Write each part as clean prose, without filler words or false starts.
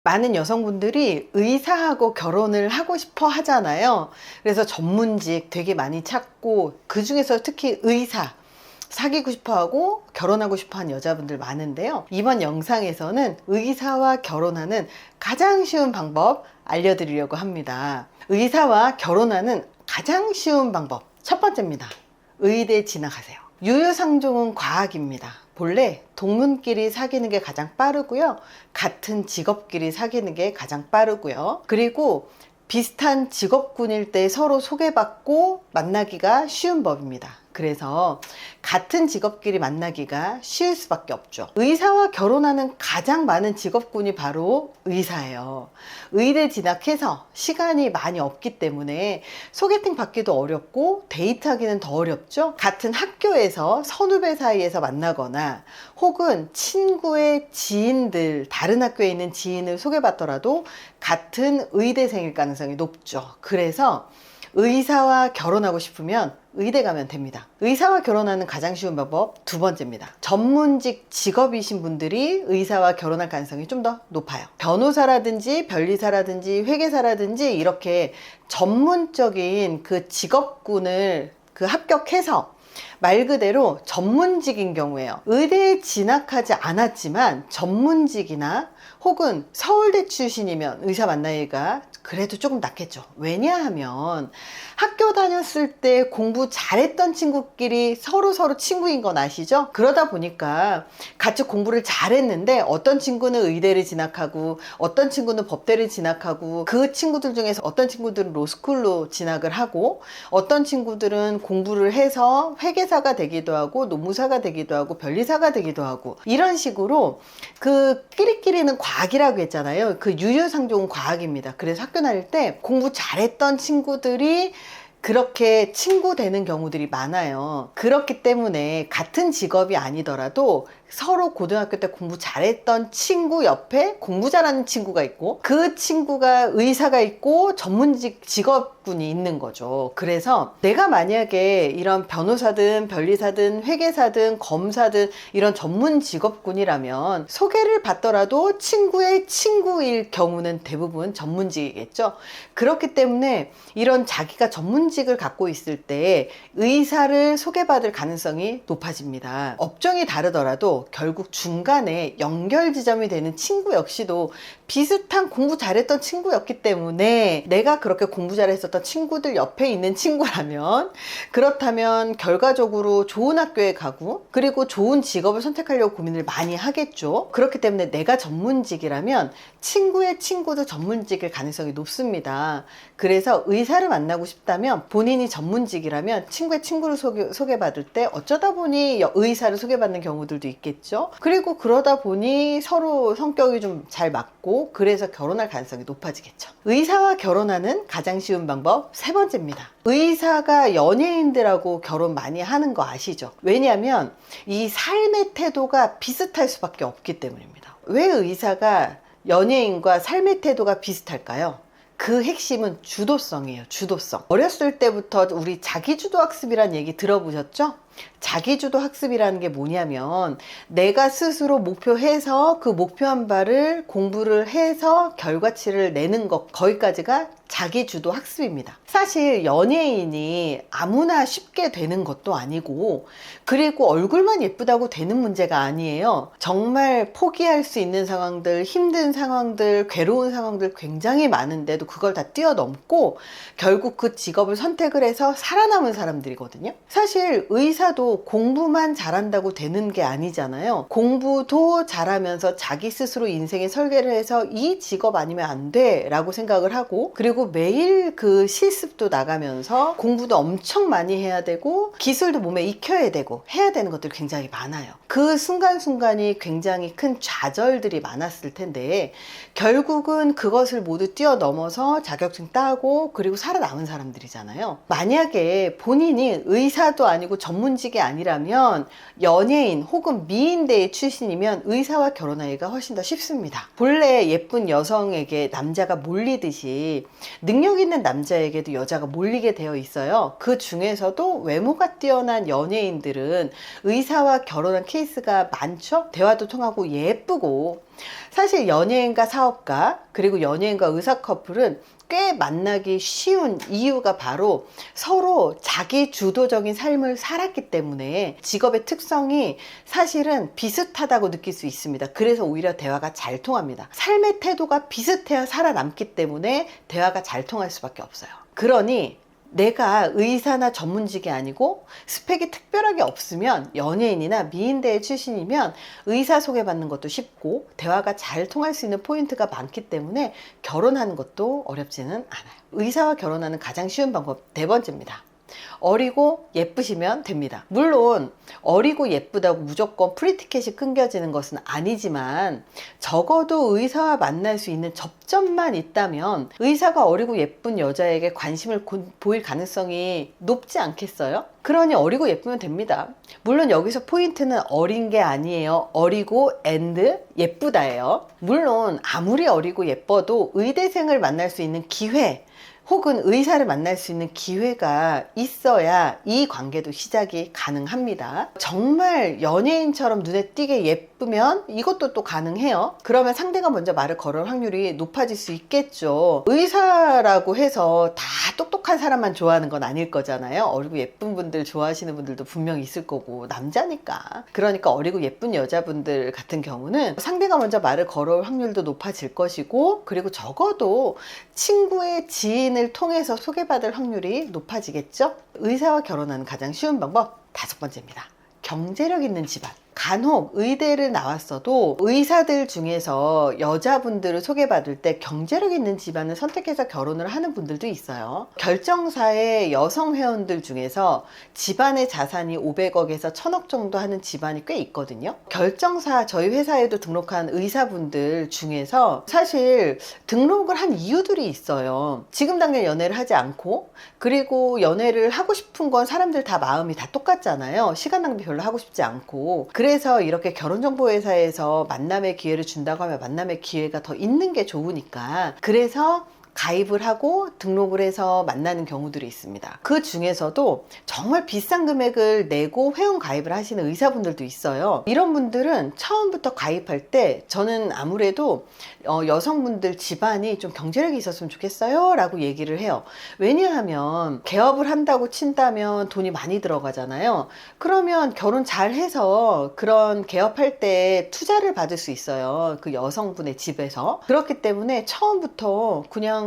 많은 여성분들이 의사하고 결혼을 하고 싶어 하잖아요. 그래서 전문직 되게 많이 찾고, 그 중에서 특히 의사 사귀고 싶어 하고 결혼하고 싶어 하는 여자분들 많은데요. 이번 영상에서는 의사와 결혼하는 가장 쉬운 방법 알려드리려고 합니다. 의사와 결혼하는 가장 쉬운 방법 첫 번째입니다. 의대 진학하세요. 유유상종은 과학입니다. 본래 동문끼리 사귀는 게 가장 빠르고요. 같은 직업끼리 사귀는 게 가장 빠르고요. 그리고 비슷한 직업군일 때 서로 소개받고 만나기가 쉬운 법입니다. 그래서 같은 직업끼리 만나기가 쉬울 수밖에 없죠. 의사와 결혼하는 가장 많은 직업군이 바로 의사예요. 의대 진학해서 시간이 많이 없기 때문에 소개팅 받기도 어렵고 데이트하기는 더 어렵죠. 같은 학교에서 선후배 사이에서 만나거나 혹은 친구의 지인들, 다른 학교에 있는 지인을 소개받더라도 같은 의대생일 가능성이 높죠. 그래서 의사와 결혼하고 싶으면 의대 가면 됩니다. 의사와 결혼하는 가장 쉬운 방법 두 번째입니다. 전문직 직업이신 분들이 의사와 결혼할 가능성이 좀 더 높아요. 변호사라든지 변리사라든지 회계사라든지 이렇게 전문적인 그 직업군을 합격해서 말 그대로 전문직인 경우에요. 의대에 진학하지 않았지만 전문직이나 혹은 서울대 출신이면 의사 만나기가 그래도 조금 낫겠죠. 왜냐하면 학교 다녔을 때 공부 잘했던 친구끼리 서로 친구인 건 아시죠? 그러다 보니까 같이 공부를 잘했는데 어떤 친구는 의대를 진학하고 어떤 친구는 법대를 진학하고 그 친구들 중에서 어떤 친구들은 로스쿨로 진학을 하고 어떤 친구들은 공부를 해서 회계사가 되기도 하고 노무사가 되기도 하고 변리사가 되기도 하고 이런 식으로 그 끼리끼리는 과학이라고 했잖아요. 그 유유상종은 과학입니다. 그래서 학교 다닐 때 공부 잘했던 친구들이 그렇게 친구 되는 경우들이 많아요. 그렇기 때문에 같은 직업이 아니더라도 서로 고등학교 때 공부 잘했던 친구 옆에 공부 잘하는 친구가 있고 그 친구가 의사가 있고 전문직 직업군이 있는 거죠. 그래서 내가 만약에 이런 변호사든 변리사든 회계사든 검사든 이런 전문 직업군이라면 소개를 받더라도 친구의 친구일 경우는 대부분 전문직이겠죠. 그렇기 때문에 이런 자기가 전문직을 갖고 있을 때 의사를 소개받을 가능성이 높아집니다. 업종이 다르더라도 결국 중간에 연결 지점이 되는 친구 역시도 비슷한 공부 잘했던 친구였기 때문에 내가 그렇게 공부 잘했었던 친구들 옆에 있는 친구라면 그렇다면 결과적으로 좋은 학교에 가고 그리고 좋은 직업을 선택하려고 고민을 많이 하겠죠. 그렇기 때문에 내가 전문직이라면 친구의 친구도 전문직일 가능성이 높습니다. 그래서 의사를 만나고 싶다면 본인이 전문직이라면 친구의 친구를 소개받을 때 어쩌다 보니 의사를 소개받는 경우들도 있겠죠. 그리고 그러다 보니 서로 성격이 좀 잘 맞고 그래서 결혼할 가능성이 높아지겠죠. 의사와 결혼하는 가장 쉬운 방법 세 번째입니다. 의사가 연예인들하고 결혼 많이 하는 거 아시죠? 왜냐하면 이 삶의 태도가 비슷할 수밖에 없기 때문입니다. 왜 의사가 연예인과 삶의 태도가 비슷할까요? 그 핵심은 주도성이에요. 주도성. 어렸을 때부터 우리 자기주도 학습이라는 얘기 들어보셨죠? 자기주도 학습이라는 게 뭐냐면 내가 스스로 목표해서 그 목표한 바를 공부를 해서 결과치를 내는 것, 거기까지가 자기주도 학습입니다. 사실 연예인이 아무나 쉽게 되는 것도 아니고 그리고 얼굴만 예쁘다고 되는 문제가 아니에요. 정말 포기할 수 있는 상황들, 힘든 상황들, 괴로운 상황들 굉장히 많은데도 그걸 다 뛰어넘고 결국 그 직업을 선택을 해서 살아남은 사람들이거든요. 사실 의사도 공부만 잘한다고 되는 게 아니잖아요. 공부도 잘하면서 자기 스스로 인생의 설계를 해서 이 직업 아니면 안 돼 라고 생각을 하고 그리고 매일 그 실습도 나가면서 공부도 엄청 많이 해야 되고 기술도 몸에 익혀야 되고 해야 되는 것들이 굉장히 많아요. 그 순간순간이 굉장히 큰 좌절들이 많았을 텐데 결국은 그것을 모두 뛰어넘어서 자격증 따고 그리고 살아남은 사람들이잖아요. 만약에 본인이 의사도 아니고 전문직이 아니라면 연예인 혹은 미인대의 출신이면 의사와 결혼하기가 훨씬 더 쉽습니다. 본래 예쁜 여성에게 남자가 몰리듯이 능력 있는 남자에게도 여자가 몰리게 되어 있어요. 그 중에서도 외모가 뛰어난 연예인들은 의사와 결혼한 케이스가 많죠. 대화도 통하고 예쁘고. 사실 연예인과 사업가 그리고 연예인과 의사 커플은 꽤 만나기 쉬운 이유가 바로 서로 자기 주도적인 삶을 살았기 때문에 직업의 특성이 사실은 비슷하다고 느낄 수 있습니다. 그래서 오히려 대화가 잘 통합니다. 삶의 태도가 비슷해야 살아남기 때문에 대화가 잘 통할 수밖에 없어요. 그러니 내가 의사나 전문직이 아니고 스펙이 특별하게 없으면 연예인이나 미인대의 출신이면 의사 소개받는 것도 쉽고 대화가 잘 통할 수 있는 포인트가 많기 때문에 결혼하는 것도 어렵지는 않아요. 의사와 결혼하는 가장 쉬운 방법 네 번째입니다. 어리고 예쁘시면 됩니다. 물론 어리고 예쁘다고 무조건 프리티켓이 끊겨지는 것은 아니지만 적어도 의사와 만날 수 있는 접점만 있다면 의사가 어리고 예쁜 여자에게 관심을 보일 가능성이 높지 않겠어요? 그러니 어리고 예쁘면 됩니다. 물론 여기서 포인트는 어린 게 아니에요. 어리고 앤드 예쁘다예요. 물론 아무리 어리고 예뻐도 의대생을 만날 수 있는 기회 혹은 의사를 만날 수 있는 기회가 있어야 이 관계도 시작이 가능합니다. 정말 연예인처럼 눈에 띄게 예쁘면 이것도 또 가능해요. 그러면 상대가 먼저 말을 걸을 확률이 높아질 수 있겠죠. 의사라고 해서 다 똑똑한 사람만 좋아하는 건 아닐 거잖아요. 어리고 예쁜 분들 좋아하시는 분들도 분명히 있을 거고 남자니까. 그러니까 어리고 예쁜 여자분들 같은 경우는 상대가 먼저 말을 걸을 확률도 높아질 것이고 그리고 적어도 친구의 지인을 통해서 소개받을 확률이 높아지겠죠. 의사와 결혼하는 가장 쉬운 방법 다섯 번째입니다. 경제력 있는 집안. 간혹 의대를 나왔어도 의사들 중에서 여자분들을 소개받을 때 경제력 있는 집안을 선택해서 결혼을 하는 분들도 있어요. 결정사의 여성 회원들 중에서 집안의 자산이 500억에서 1000억 정도 하는 집안이 꽤 있거든요. 결정사 저희 회사에도 등록한 의사분들 중에서 사실 등록을 한 이유들이 있어요. 지금 당장 연애를 하지 않고 그리고 연애를 하고 싶은 건 사람들 다 마음이 다 똑같잖아요. 시간 낭비 별로 하고 싶지 않고 그래서 이렇게 결혼정보회사에서 만남의 기회를 준다고 하면 만남의 기회가 더 있는 게 좋으니까 그래서 가입을 하고 등록을 해서 만나는 경우들이 있습니다. 그 중에서도 정말 비싼 금액을 내고 회원 가입을 하시는 의사분들도 있어요. 이런 분들은 처음부터 가입할 때 저는 아무래도 여성분들 집안이 좀 경제력이 있었으면 좋겠어요 라고 얘기를 해요. 왜냐하면 개업을 한다고 친다면 돈이 많이 들어가잖아요. 그러면 결혼 잘 해서 그런 개업할 때 투자를 받을 수 있어요. 그 여성분의 집에서. 그렇기 때문에 처음부터 그냥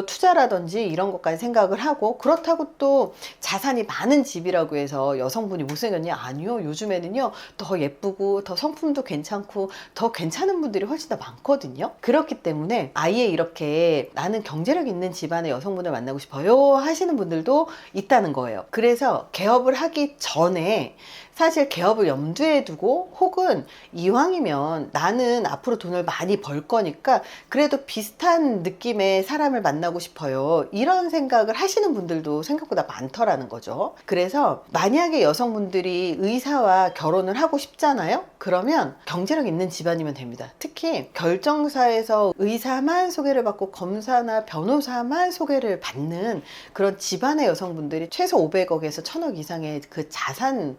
투자라든지 이런 것까지 생각을 하고 그렇다고 또 자산이 많은 집이라고 해서 여성분이 못생겼냐? 아니요. 요즘에는요 더 예쁘고 더 성품도 괜찮고 더 괜찮은 분들이 훨씬 더 많거든요. 그렇기 때문에 아예 이렇게 나는 경제력 있는 집안의 여성분을 만나고 싶어요 하시는 분들도 있다는 거예요. 그래서 개업을 하기 전에 사실 개업을 염두에 두고 혹은 이왕이면 나는 앞으로 돈을 많이 벌 거니까 그래도 비슷한 느낌의 사람을 만나고 싶어요 이런 생각을 하시는 분들도 생각보다 많더라는 거죠. 그래서 만약에 여성분들이 의사와 결혼을 하고 싶잖아요. 그러면 경제력 있는 집안이면 됩니다. 특히 결정사에서 의사만 소개를 받고 검사나 변호사만 소개를 받는 그런 집안의 여성분들이 최소 500억에서 1000억 이상의 그 자산을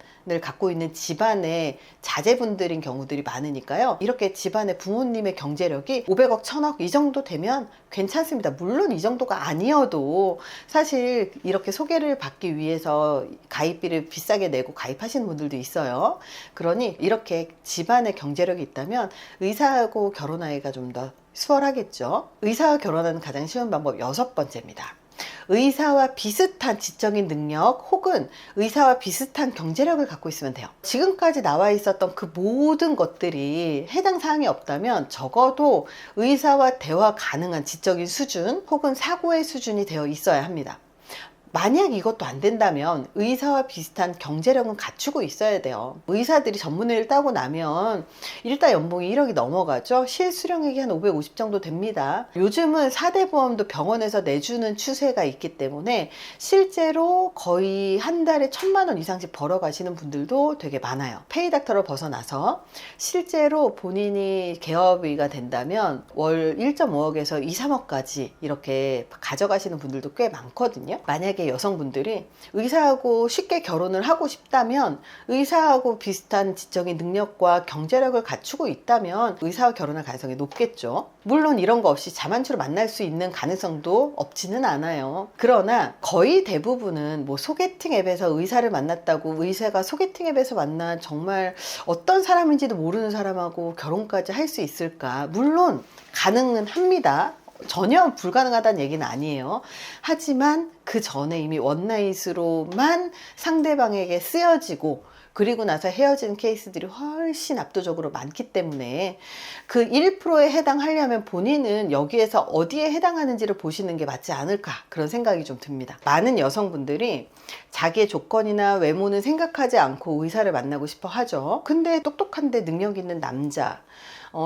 갖고 있는 집안의 자제분들인 경우들이 많으니까요. 이렇게 집안의 부모님의 경제력이 500억, 1000억 이 정도 되면 괜찮습니다. 물론 이 정도가 아니어도 사실 이렇게 소개를 받기 위해서 가입비를 비싸게 내고 가입하시는 분들도 있어요. 그러니 이렇게 집안의 경제력이 있다면 의사하고 결혼하기가 좀 더 수월하겠죠. 의사와 결혼하는 가장 쉬운 방법 여섯 번째입니다. 의사와 비슷한 지적인 능력 혹은 의사와 비슷한 경제력을 갖고 있으면 돼요. 지금까지 나와 있었던 그 모든 것들이 해당 사항이 없다면 적어도 의사와 대화 가능한 지적인 수준 혹은 사고의 수준이 되어 있어야 합니다. 만약 이것도 안 된다면 의사와 비슷한 경제력은 갖추고 있어야 돼요. 의사들이 전문의를 따고 나면 일단 연봉이 1억이 넘어가죠. 실수령액이 한 550 정도 됩니다. 요즘은 4대 보험도 병원에서 내주는 추세가 있기 때문에 실제로 거의 한 달에 1,000만 원 이상씩 벌어 가시는 분들도 되게 많아요. 페이닥터를 벗어나서 실제로 본인이 개업이가 된다면 월 1.5억에서 2, 3억까지 이렇게 가져가시는 분들도 꽤 많거든요. 만약에 여성분들이 의사하고 쉽게 결혼을 하고 싶다면, 의사하고 비슷한 지적인 능력과 경제력을 갖추고 있다면 의사와 결혼할 가능성이 높겠죠. 물론 이런 거 없이 자만추로 만날 수 있는 가능성도 없지는 않아요. 그러나 거의 대부분은 뭐 소개팅 앱에서 의사를 만났다고 의사가 소개팅 앱에서 만난 정말 어떤 사람인지도 모르는 사람하고 결혼까지 할 수 있을까? 물론 가능은 합니다. 전혀 불가능하다는 얘기는 아니에요. 하지만 그 전에 이미 원나잇으로만 상대방에게 쓰여지고 그리고 나서 헤어지는 케이스들이 훨씬 압도적으로 많기 때문에 그 1%에 해당하려면 본인은 여기에서 어디에 해당하는지를 보시는 게 맞지 않을까, 그런 생각이 좀 듭니다. 많은 여성분들이 자기의 조건이나 외모는 생각하지 않고 의사를 만나고 싶어 하죠. 근데 똑똑한데 능력 있는 남자,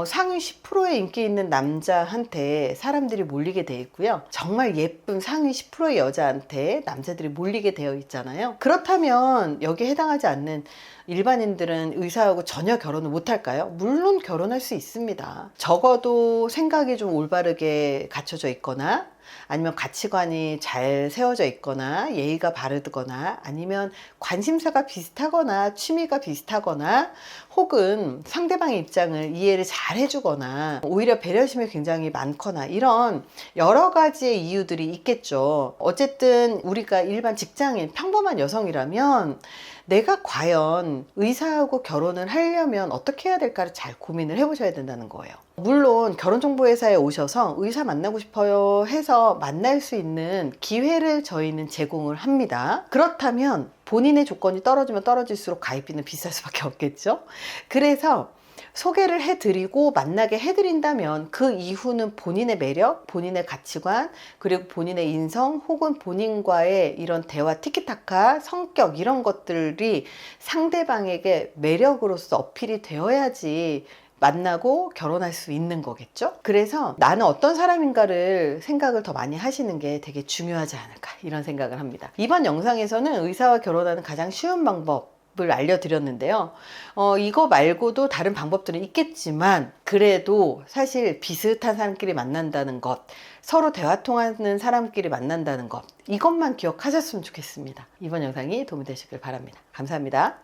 상위 10%의 인기 있는 남자한테 사람들이 몰리게 돼 있고요. 정말 예쁜 상위 10%의 여자한테 남자들이 몰리게 되어 있잖아요. 그렇다면 여기에 해당하지 않는 일반인들은 의사하고 전혀 결혼을 못할까요? 물론 결혼할 수 있습니다. 적어도 생각이 좀 올바르게 갖춰져 있거나, 아니면 가치관이 잘 세워져 있거나, 예의가 바르거나, 아니면 관심사가 비슷하거나 취미가 비슷하거나, 혹은 상대방의 입장을 이해를 잘 해주거나, 오히려 배려심이 굉장히 많거나, 이런 여러 가지의 이유들이 있겠죠. 어쨌든 우리가 일반 직장인, 평범한 여성이라면 내가 과연 의사하고 결혼을 하려면 어떻게 해야 될까를 잘 고민을 해보셔야 된다는 거예요. 물론 결혼정보회사에 오셔서 의사 만나고 싶어요 해서 만날 수 있는 기회를 저희는 제공을 합니다. 그렇다면 본인의 조건이 떨어지면 떨어질수록 가입비는 비쌀 수밖에 없겠죠. 그래서 소개를 해드리고 만나게 해드린다면 그 이후는 본인의 매력, 본인의 가치관, 그리고 본인의 인성, 혹은 본인과의 이런 대화, 티키타카, 성격, 이런 것들이 상대방에게 매력으로서 어필이 되어야지 만나고 결혼할 수 있는 거겠죠. 그래서 나는 어떤 사람인가를 생각을 더 많이 하시는 게 되게 중요하지 않을까, 이런 생각을 합니다. 이번 영상에서는 의사와 결혼하는 가장 쉬운 방법을 알려드렸는데요. 이거 말고도 다른 방법들은 있겠지만, 그래도 사실 비슷한 사람끼리 만난다는 것, 서로 대화 통하는 사람끼리 만난다는 것, 이것만 기억하셨으면 좋겠습니다. 이번 영상이 도움이 되시길 바랍니다. 감사합니다.